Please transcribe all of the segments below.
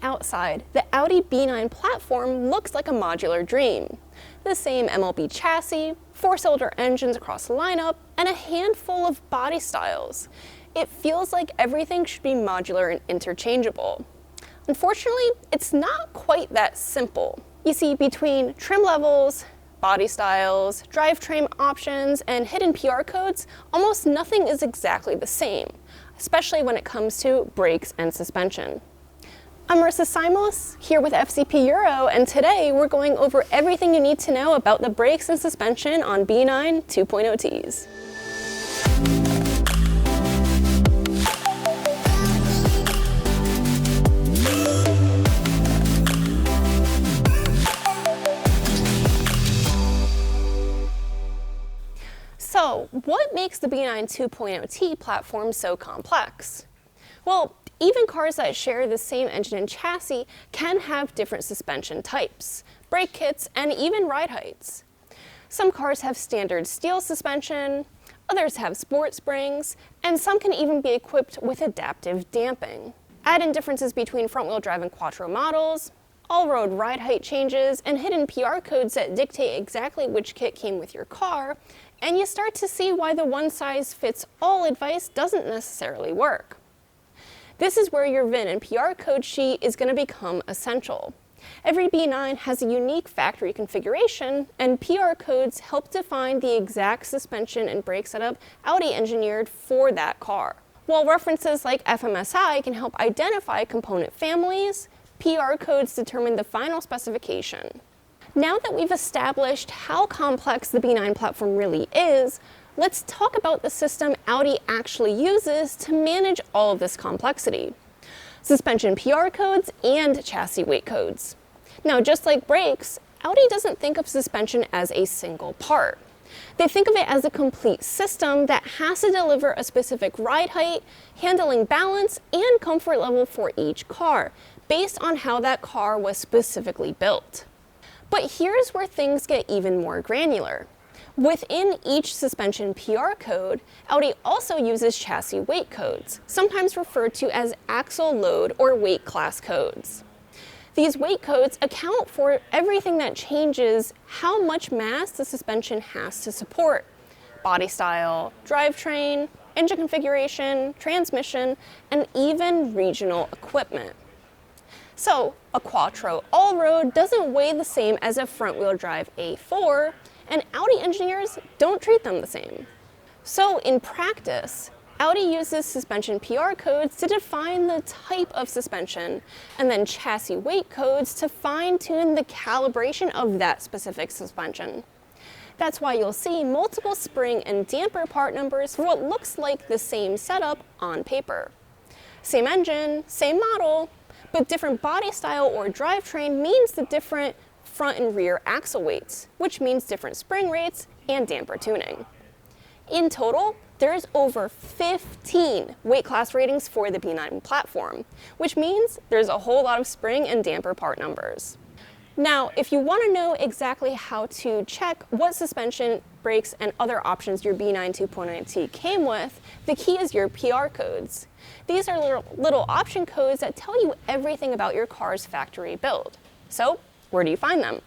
outside, the Audi B9 platform looks like a modular dream. The same MLB chassis, 4-cylinder engines across the lineup, and a handful of body styles. It feels like everything should be modular and interchangeable. Unfortunately, it's not quite that simple. You see, between trim levels, body styles, drivetrain options, and hidden PR codes, almost nothing is exactly the same, especially when it comes to brakes and suspension. I'm Marissa Simos, here with FCP Euro, and today we're going over everything you need to know about the brakes and suspension on B9 2.0Ts. So, what makes the B9 2.0T platform so complex? Well, even cars that share the same engine and chassis can have different suspension types, brake kits, and even ride heights. Some cars have standard steel suspension, others have sport springs, and some can even be equipped with adaptive damping. Add in differences between front-wheel drive and quattro models, all-road ride height changes, and hidden PR codes that dictate exactly which kit came with your car, and you start to see why the one-size-fits-all advice doesn't necessarily work. This is where your VIN and PR code sheet is going to become essential. Every B9 has a unique factory configuration, and PR codes help define the exact suspension and brake setup Audi engineered for that car. While references like FMSI can help identify component families, PR codes determine the final specification. Now that we've established how complex the B9 platform really is, let's talk about the system Audi actually uses to manage all of this complexity. Suspension PR codes and chassis weight codes. Now, just like brakes, Audi doesn't think of suspension as a single part. They think of it as a complete system that has to deliver a specific ride height, handling balance, and comfort level for each car, based on how that car was specifically built. But here's where things get even more granular. Within each suspension PR code, Audi also uses chassis weight codes, sometimes referred to as axle load or weight class codes. These weight codes account for everything that changes how much mass the suspension has to support: body style, drivetrain, engine configuration, transmission, and even regional equipment. So, a quattro all-road doesn't weigh the same as a front-wheel drive A4, and Audi engineers don't treat them the same. So, in practice, Audi uses suspension PR codes to define the type of suspension, and then chassis weight codes to fine-tune the calibration of that specific suspension. That's why you'll see multiple spring and damper part numbers for what looks like the same setup on paper. Same engine, same model, but different body style or drivetrain means the different front and rear axle weights, which means different spring rates and damper tuning. In total, there's over 15 weight class ratings for the B9 platform, which means there's a whole lot of spring and damper part numbers. Now, if you want to know exactly how to check what suspension, brakes, and other options your B9 2.0T came with, the key is your PR codes. These are little option codes that tell you everything about your car's factory build. So, where do you find them?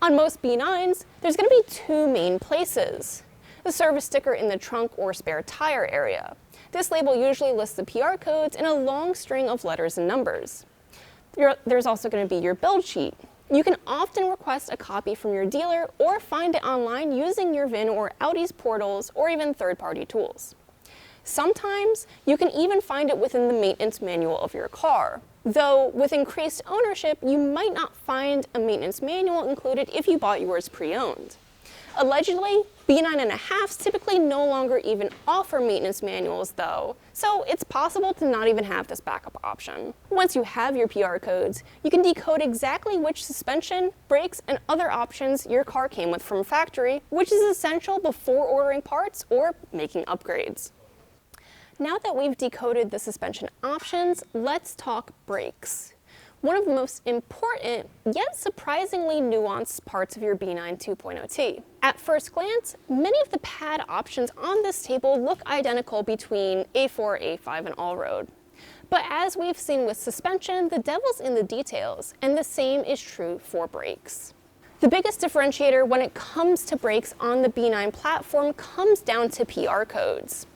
On most B9s, there's going to be two main places. The service sticker in the trunk or spare tire area. This label usually lists the PR codes in a long string of letters and numbers. There's also going to be your build sheet. You can often request a copy from your dealer or find it online using your VIN or Audi's portals or even third-party tools. Sometimes you can even find it within the maintenance manual of your car, though with increased ownership you might not find a maintenance manual included if you bought yours pre-owned. Allegedly, B9.5s typically no longer even offer maintenance manuals though, so it's possible to not even have this backup option. Once you have your PR codes, you can decode exactly which suspension, brakes, and other options your car came with from factory, which is essential before ordering parts or making upgrades. Now that we've decoded the suspension options, let's talk brakes. One of the most important, yet surprisingly nuanced parts of your B9 2.0T. At first glance, many of the pad options on this table look identical between A4, A5, and Allroad. But as we've seen with suspension, the devil's in the details, and the same is true for brakes. The biggest differentiator when it comes to brakes on the B9 platform comes down to PR codes.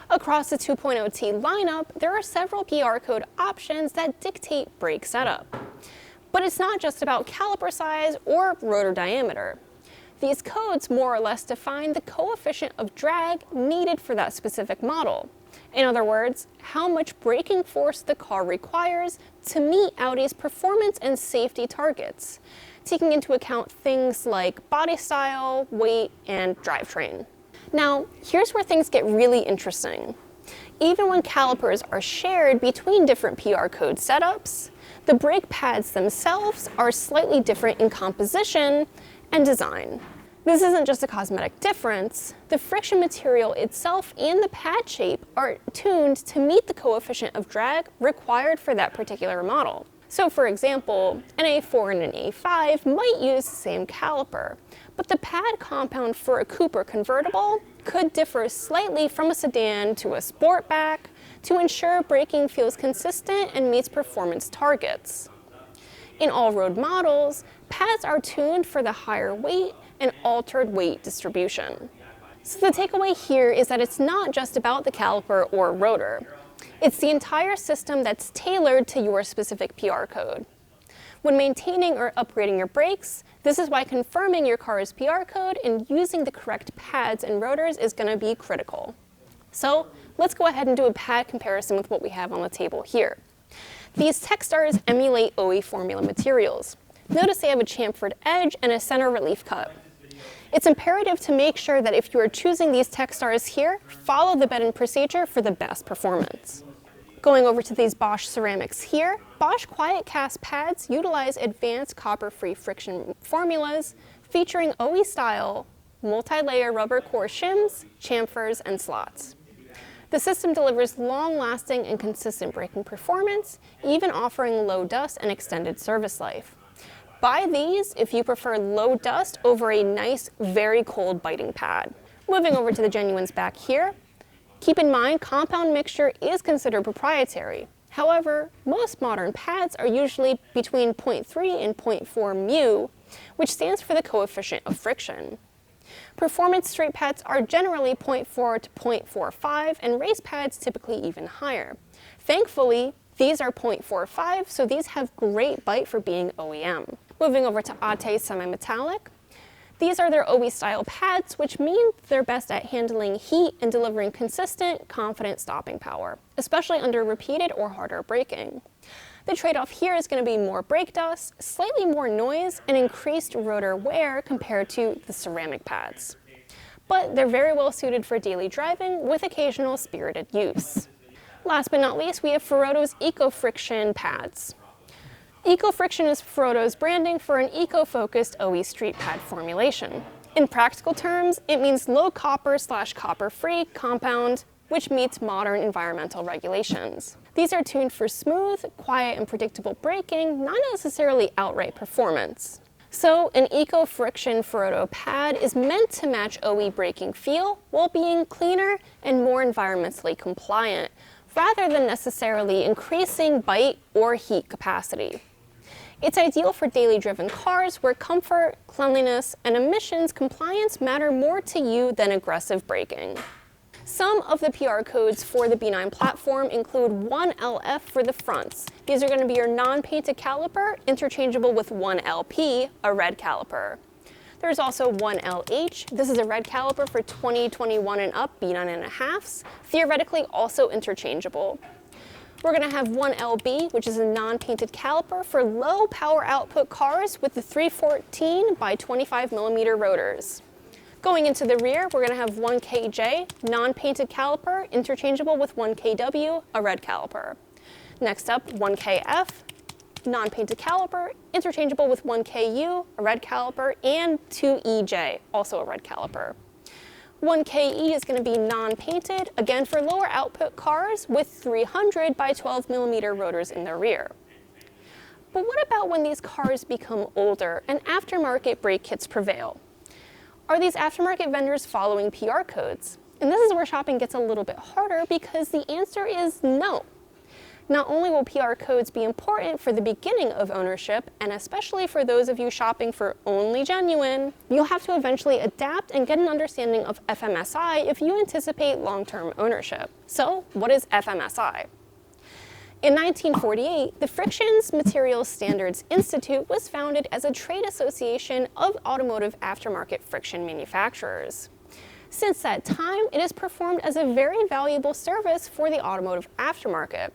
Across the 2.0T lineup, there are several PR code options that dictate brake setup. But it's not just about caliper size or rotor diameter. These codes more or less define the coefficient of drag needed for that specific model. In other words, how much braking force the car requires to meet Audi's performance and safety targets, taking into account things like body style, weight, and drivetrain. Now, here's where things get really interesting. Even when calipers are shared between different PR code setups, the brake pads themselves are slightly different in composition and design. This isn't just a cosmetic difference. The friction material itself and the pad shape are tuned to meet the coefficient of drag required for that particular model. So for example, an A4 and an A5 might use the same caliper, but the pad compound for a coupe or convertible could differ slightly from a sedan to a Sportback to ensure braking feels consistent and meets performance targets. In all-road models, pads are tuned for the higher weight and altered weight distribution. So the takeaway here is that it's not just about the caliper or rotor. It's the entire system that's tailored to your specific PR code. When maintaining or upgrading your brakes, this is why confirming your car's PR code and using the correct pads and rotors is going to be critical. So let's go ahead and do a pad comparison with what we have on the table here. These Techstars emulate OE formula materials. Notice they have a chamfered edge and a center relief cut. It's imperative to make sure that if you are choosing these Techstars here, follow the bed-in procedure for the best performance. Going over to these Bosch ceramics here, Bosch Quiet Cast pads utilize advanced copper-free friction formulas featuring OE-style multi-layer rubber core shims, chamfers, and slots. The system delivers long-lasting and consistent braking performance, even offering low dust and extended service life. Buy these if you prefer low dust over a nice, very cold biting pad. Moving over to the Genuines back here, keep in mind compound mixture is considered proprietary. However, most modern pads are usually between 0.3 and 0.4 mu, which stands for the coefficient of friction. Performance straight pads are generally 0.4 to 0.45 and race pads typically even higher. Thankfully, these are 0.45, so these have great bite for being OEM. Moving over to Ate semi-metallic. These are their OE-style pads, which mean they're best at handling heat and delivering consistent, confident stopping power, especially under repeated or harder braking. The trade-off here is going to be more brake dust, slightly more noise, and increased rotor wear compared to the ceramic pads. But they're very well suited for daily driving with occasional spirited use. Last but not least, we have Ferodo's Eco-Friction pads. Eco-Friction is Ferodo's branding for an eco-focused OE street pad formulation. In practical terms, it means low copper/copper-free compound, which meets modern environmental regulations. These are tuned for smooth, quiet, and predictable braking, not necessarily outright performance. So an Eco-Friction Ferodo pad is meant to match OE braking feel while being cleaner and more environmentally compliant, rather than necessarily increasing bite or heat capacity. It's ideal for daily driven cars where comfort, cleanliness, and emissions compliance matter more to you than aggressive braking. Some of the PR codes for the B9 platform include 1LF for the fronts. These are going to be your non-painted caliper, interchangeable with 1LP, a red caliper. There's also 1LH. This is a red caliper for 2021 and up B9.5s, theoretically also interchangeable. We're going to have 1LB, which is a non-painted caliper for low power output cars with the 314 by 25 millimeter rotors. Going into the rear, we're going to have 1KJ, non-painted caliper, interchangeable with 1KW, a red caliper. Next up, 1KF, non-painted caliper, interchangeable with 1KU, a red caliper, and 2EJ, also a red caliper. 1KE is going to be non-painted, again for lower output cars with 300 by 12 millimeter rotors in the rear. But what about when these cars become older and aftermarket brake kits prevail? Are these aftermarket vendors following PR codes? And this is where shopping gets a little bit harder because the answer is no. Not only will PR codes be important for the beginning of ownership, and especially for those of you shopping for only genuine, you'll have to eventually adapt and get an understanding of FMSI if you anticipate long-term ownership. So, what is FMSI? In 1948, the Frictions Materials Standards Institute was founded as a trade association of automotive aftermarket friction manufacturers. Since that time, it has performed as a very valuable service for the automotive aftermarket.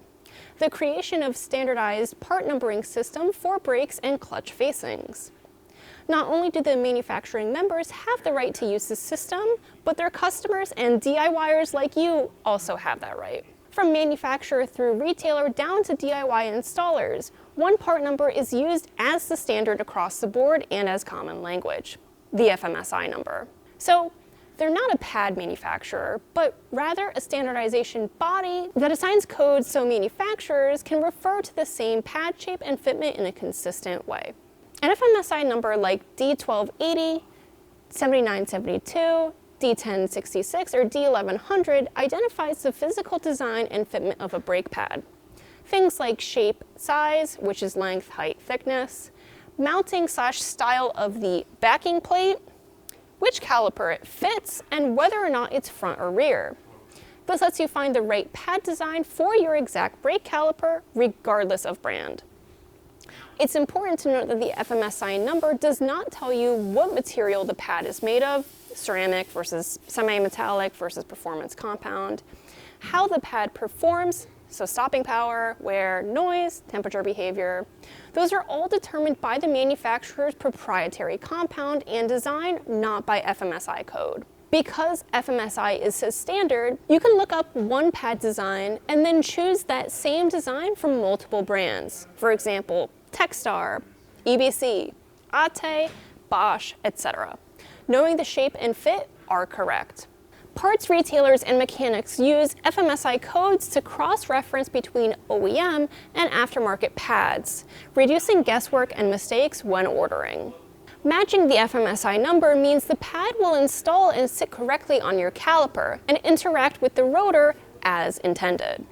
The creation of standardized part numbering system for brakes and clutch facings. Not only do the manufacturing members have the right to use the system, but their customers and DIYers like you also have that right. From manufacturer through retailer down to DIY installers, one part number is used as the standard across the board and as common language, the FMSI number. So, they're not a pad manufacturer, but rather a standardization body that assigns codes so manufacturers can refer to the same pad shape and fitment in a consistent way. An FMSI number like D1280, 7972, D1066, or D1100 identifies the physical design and fitment of a brake pad. Things like shape, size, which is length, height, thickness, mounting/style of the backing plate, which caliper it fits, and whether or not it's front or rear. This lets you find the right pad design for your exact brake caliper, regardless of brand. It's important to note that the FMSI number does not tell you what material the pad is made of, ceramic versus semi-metallic versus performance compound, how the pad performs, so stopping power, wear, noise, temperature behavior. Those are all determined by the manufacturer's proprietary compound and design, not by FMSI code. Because FMSI is so standard, you can look up one pad design and then choose that same design from multiple brands. For example, Techstar, EBC, Ate, Bosch, etc. Knowing the shape and fit are correct. Parts retailers and mechanics use FMSI codes to cross-reference between OEM and aftermarket pads, reducing guesswork and mistakes when ordering. Matching the FMSI number means the pad will install and sit correctly on your caliper and interact with the rotor as intended.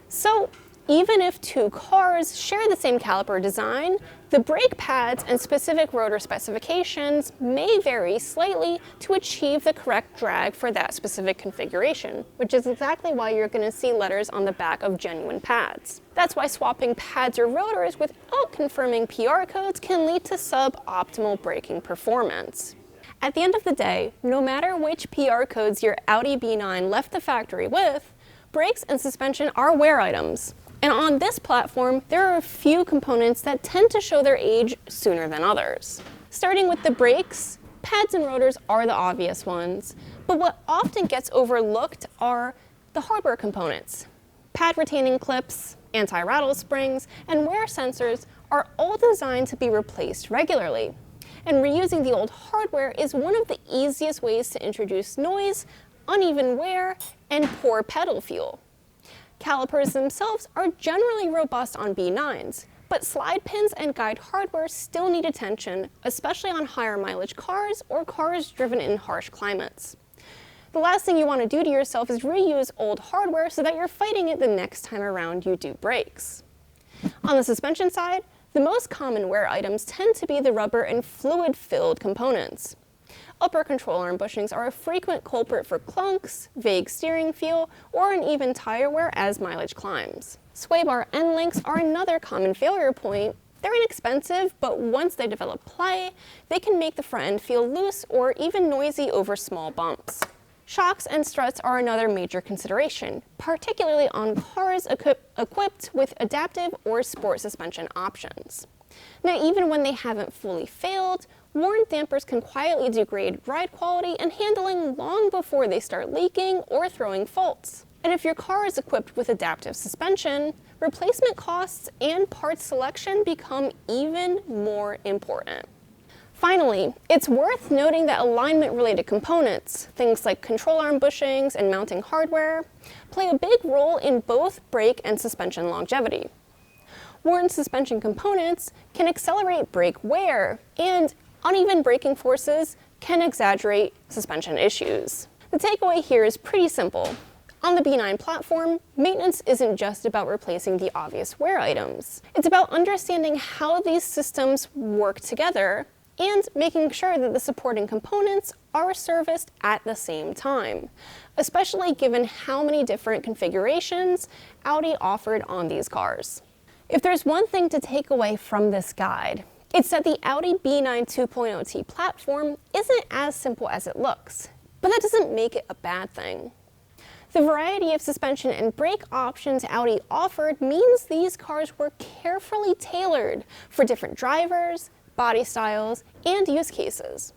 So, even if two cars share the same caliper design, the brake pads and specific rotor specifications may vary slightly to achieve the correct drag for that specific configuration, which is exactly why you're going to see letters on the back of genuine pads. That's why swapping pads or rotors without confirming PR codes can lead to suboptimal braking performance. At the end of the day, no matter which PR codes your Audi B9 left the factory with, brakes and suspension are wear items. And on this platform, there are a few components that tend to show their age sooner than others. Starting with the brakes, pads and rotors are the obvious ones, but what often gets overlooked are the hardware components. Pad retaining clips, anti-rattle springs, and wear sensors are all designed to be replaced regularly. And reusing the old hardware is one of the easiest ways to introduce noise, uneven wear, and poor pedal feel. Calipers themselves are generally robust on B9s, but slide pins and guide hardware still need attention, especially on higher mileage cars or cars driven in harsh climates. The last thing you want to do to yourself is reuse old hardware so that you're fighting it the next time around you do brakes. On the suspension side, the most common wear items tend to be the rubber and fluid-filled components. Upper control arm bushings are a frequent culprit for clunks, vague steering feel, or uneven tire wear as mileage climbs. Sway bar end links are another common failure point. They're inexpensive, but once they develop play, they can make the front end feel loose or even noisy over small bumps. Shocks and struts are another major consideration, particularly on cars equipped with adaptive or sport suspension options. Now, even when they haven't fully failed, worn dampers can quietly degrade ride quality and handling long before they start leaking or throwing faults. And if your car is equipped with adaptive suspension, replacement costs and parts selection become even more important. Finally, it's worth noting that alignment-related components, things like control arm bushings and mounting hardware, play a big role in both brake and suspension longevity. Worn suspension components can accelerate brake wear, and uneven braking forces can exaggerate suspension issues. The takeaway here is pretty simple. On the B9 platform, maintenance isn't just about replacing the obvious wear items. It's about understanding how these systems work together and making sure that the supporting components are serviced at the same time, especially given how many different configurations Audi offered on these cars. If there's one thing to take away from this guide, it's that the Audi B9 2.0T platform isn't as simple as it looks, but that doesn't make it a bad thing. The variety of suspension and brake options Audi offered means these cars were carefully tailored for different drivers, body styles, and use cases.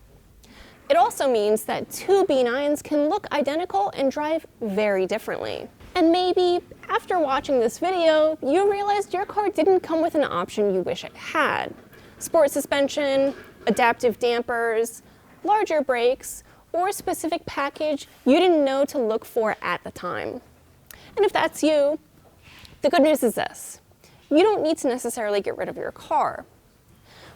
It also means that two B9s can look identical and drive very differently. And maybe, after watching this video, you realized your car didn't come with an option you wish it had. Sport suspension, adaptive dampers, larger brakes, or a specific package you didn't know to look for at the time. And if that's you, the good news is this: you don't need to necessarily get rid of your car.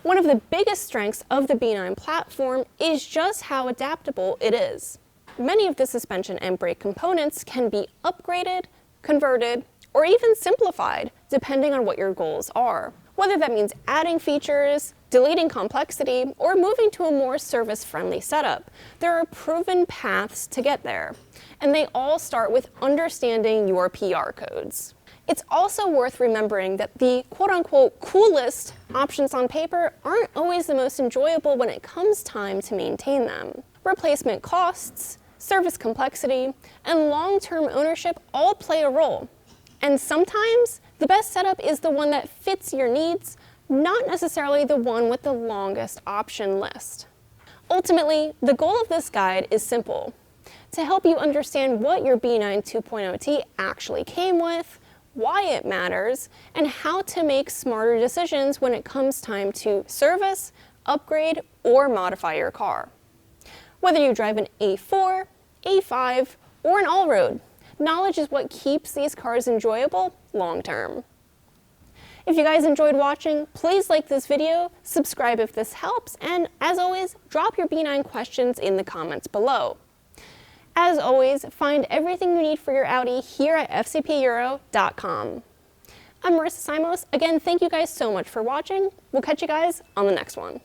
One of the biggest strengths of the B9 platform is just how adaptable it is. Many of the suspension and brake components can be upgraded, converted, or even simplified depending on what your goals are. Whether that means adding features, deleting complexity, or moving to a more service-friendly setup, there are proven paths to get there, and they all start with understanding your PR codes. It's also worth remembering that the quote-unquote coolest options on paper aren't always the most enjoyable when it comes time to maintain them. Replacement costs, service complexity, and long-term ownership all play a role. And sometimes, the best setup is the one that fits your needs, not necessarily the one with the longest option list. Ultimately, the goal of this guide is simple: to help you understand what your B9 2.0T actually came with, why it matters, and how to make smarter decisions when it comes time to service, upgrade, or modify your car. Whether you drive an A4, A5, or an Allroad, knowledge is what keeps these cars enjoyable long-term. If you guys enjoyed watching, please like this video, subscribe if this helps, and as always, drop your B9 questions in the comments below. As always, find everything you need for your Audi here at fcpeuro.com. I'm Marissa Simos. Again, thank you guys so much for watching. We'll catch you guys on the next one.